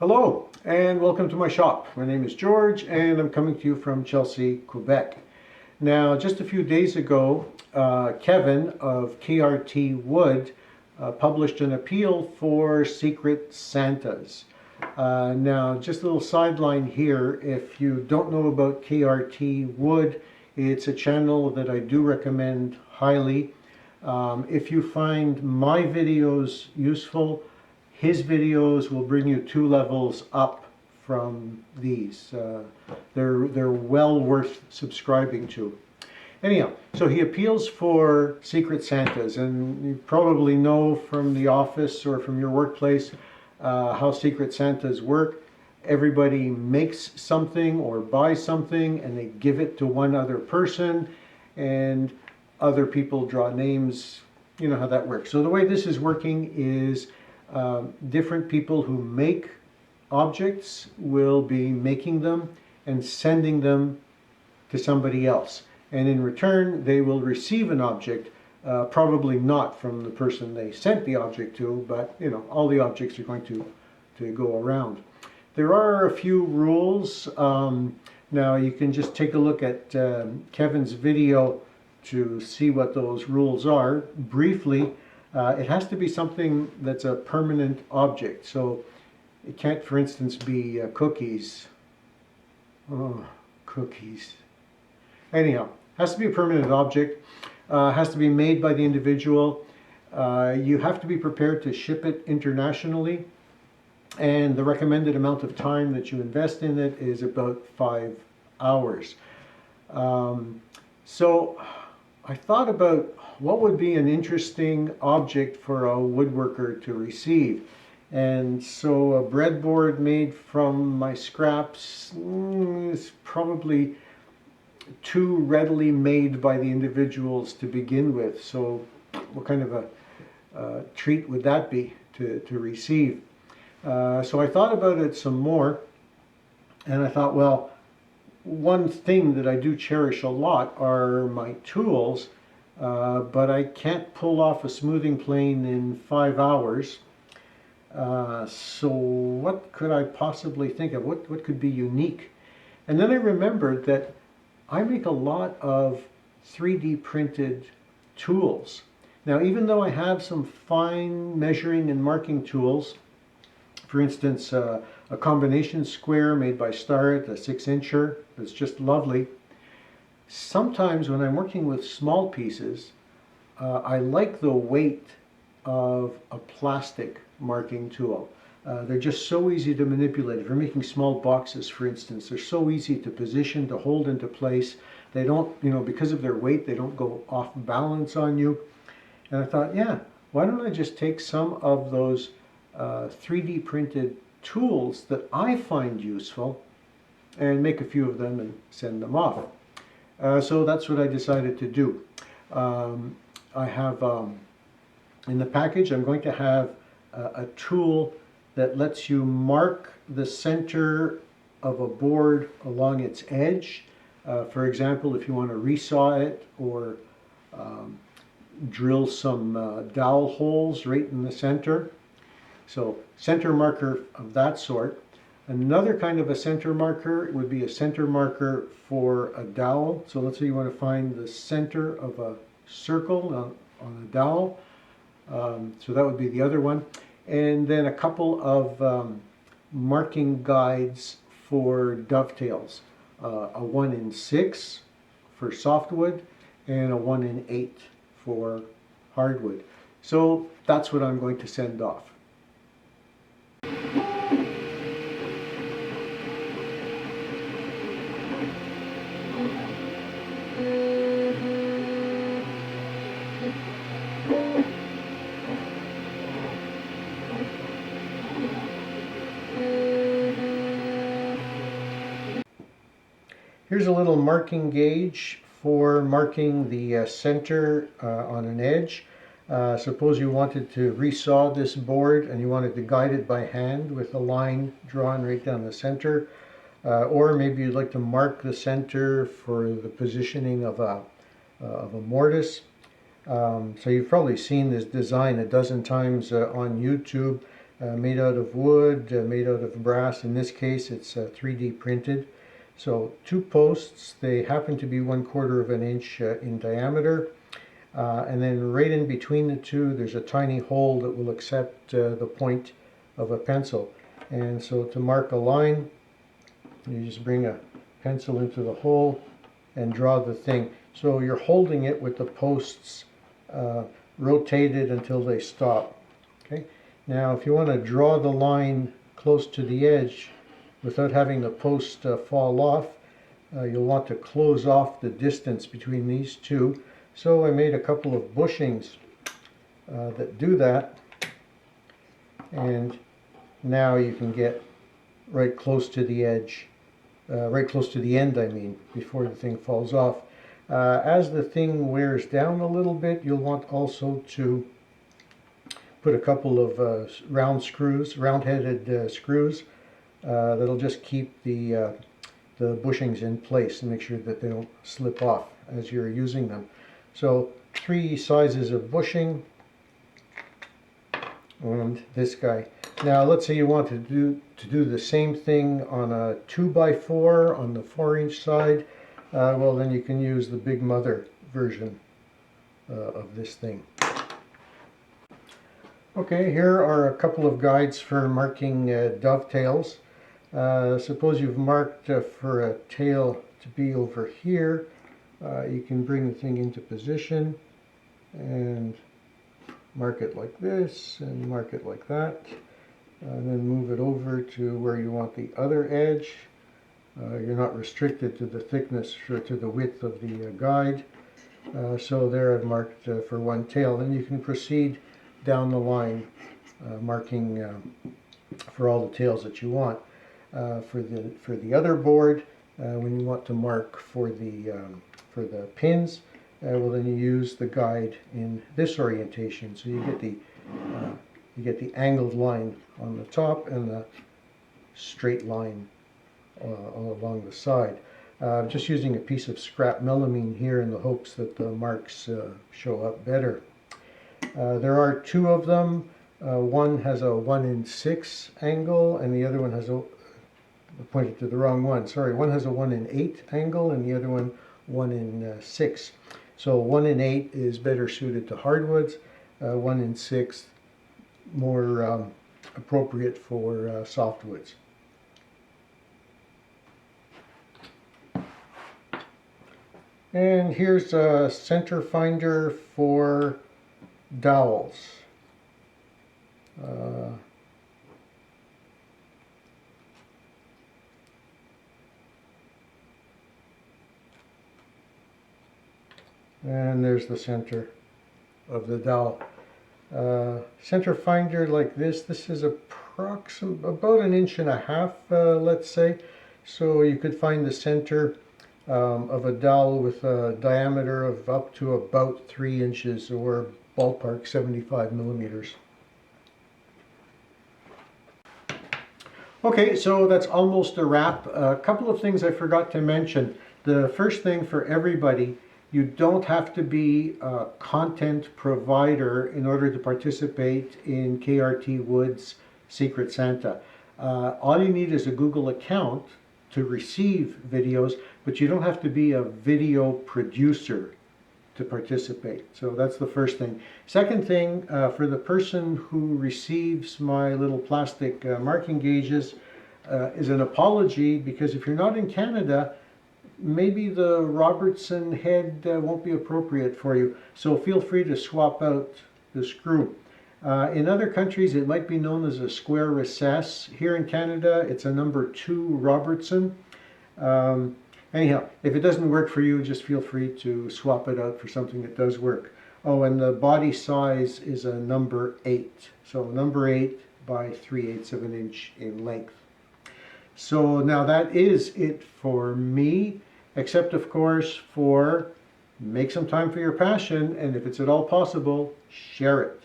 Hello and welcome to my shop. My name is George and I'm coming to you from Chelsea, Quebec. Now, just a few days ago, Kevin of krtwood published an appeal for Secret Santas. Now, just a little sideline here. If you don't know about krtwood, it's a channel that I do recommend highly. If you find my videos useful, his videos will bring you 2 levels up from these. They're well worth subscribing to. Anyhow, so he appeals for Secret Santas, and you probably know from the office or from your workplace how Secret Santas work. Everybody makes something or buys something and they give it to one other person, and other people draw names. You know how that works. So the way this is working is different people who make objects will be making them and sending them to somebody else, and in return they will receive an object, probably not from the person they sent the object to, but you know, all the objects are going to go around. There are a few rules. Now you can just take a look at Kevin's video to see what those rules are. Briefly, it has to be something that's a permanent object. So it can't, for instance, be cookies. Oh, cookies. Anyhow, has to be a permanent object. Has to be made by the individual. You have to be prepared to ship it internationally. And the recommended amount of time that you invest in it is about 5 hours. So I thought about what would be an interesting object for a woodworker to receive. And so a breadboard made from my scraps is probably too readily made by the individuals to begin with. So what kind of a treat would that be to receive? So I thought about it some more, and I thought, well, one thing that I do cherish a lot are my tools, but I can't pull off a smoothing plane in 5 hours. So what could I possibly think of? What could be unique? And then I remembered that I make a lot of 3D printed tools. Now, even though I have some fine measuring and marking tools, for instance, a combination square made by Starrett, a 6-incher, that's just lovely. Sometimes when I'm working with small pieces, I like the weight of a plastic marking tool. They're just so easy to manipulate. If you're making small boxes, for instance, they're so easy to position, to hold into place. They don't, you know, because of their weight, they don't go off balance on you. And I thought, yeah, why don't I just take some of those 3D printed tools that I find useful and make a few of them and send them off. So that's what I decided to do. I have in the package, I'm going to have a tool that lets you mark the center of a board along its edge. For example, if you want to resaw it or drill some dowel holes right in the center. So center marker of that sort. Another kind of a center marker would be a center marker for a dowel. So let's say you want to find the center of a circle on a dowel. So that would be the other one. And then a couple of marking guides for dovetails. A 1-in-6 for softwood and a 1-in-8 for hardwood. So that's what I'm going to send off. Here's a little marking gauge for marking the center on an edge. Suppose you wanted to resaw this board and you wanted to guide it by hand with a line drawn right down the center. Or maybe you'd like to mark the center for the positioning of a mortise. So you've probably seen this design a dozen times on YouTube. made out of wood, made out of brass. In this case, it's 3D printed. So 2 posts, they happen to be 1/4 of an inch in diameter. And then right in between the two, there's a tiny hole that will accept the point of a pencil. And so to mark a line, you just bring a pencil into the hole and draw the thing. So you're holding it with the posts rotated until they stop. Okay. Now if you want to draw the line close to the edge without having the post fall off, you'll want to close off the distance between these two. So I made a couple of bushings that do that, and now you can get right close to the edge, right close to the end, I mean, before the thing falls off. As the thing wears down a little bit, you'll want also to put a couple of round-headed screws that'll just keep the bushings in place and make sure that they don't slip off as you're using them. So 3 sizes of bushing and this guy. Now let's say you want to do the same thing on a 2x4 on the 4-inch side. Well, then you can use the Big Mother version of this thing. Okay, here are a couple of guides for marking dovetails. Suppose you've marked for a tail to be over here. You can bring the thing into position and mark it like this and mark it like that, and then move it over to where you want the other edge. You're not restricted to the thickness or to the width of the guide. So there I've marked for one tail. Then you can proceed down the line marking for all the tails that you want. For the other board, when you want to mark for the pins, well, then you use the guide in this orientation. So you get the angled line on the top and the straight line all along the side. Just using a piece of scrap melamine here in the hopes that the marks show up better. There are 2 of them. One has a 1 in 6 angle, and the other one has I pointed to the wrong one. Sorry, one has a 1 in 8 angle, and the other one 1 in 6. So 1 in 8 is better suited to hardwoods. 1 in 6 more appropriate for softwoods. And here's a center finder for dowels. And there's the center of the dowel. Center finder like this is approximately about 1.5 inches, let's say. So you could find the center of a dowel with a diameter of up to about 3 inches, or ballpark 75 millimeters. Okay, so that's almost a wrap. A couple of things I forgot to mention. The first thing for everybody, you don't have to be a content provider in order to participate in KRT Wood's Secret Santa. All you need is a Google account to receive videos, but you don't have to be a video producer to participate. So that's the first thing. Second thing, for the person who receives my little plastic marking gauges, is an apology, because if you're not in Canada, maybe the Robertson head won't be appropriate for you. So feel free to swap out the screw. In other countries, it might be known as a square recess. Here in Canada, it's a number 2 Robertson. Anyhow, if it doesn't work for you, just feel free to swap it out for something that does work. Oh, and the body size is a number 8. So number 8 by 3/8 of an inch in length. So now that is it for me, except of course for make some time for your passion, and if it's at all possible, share it.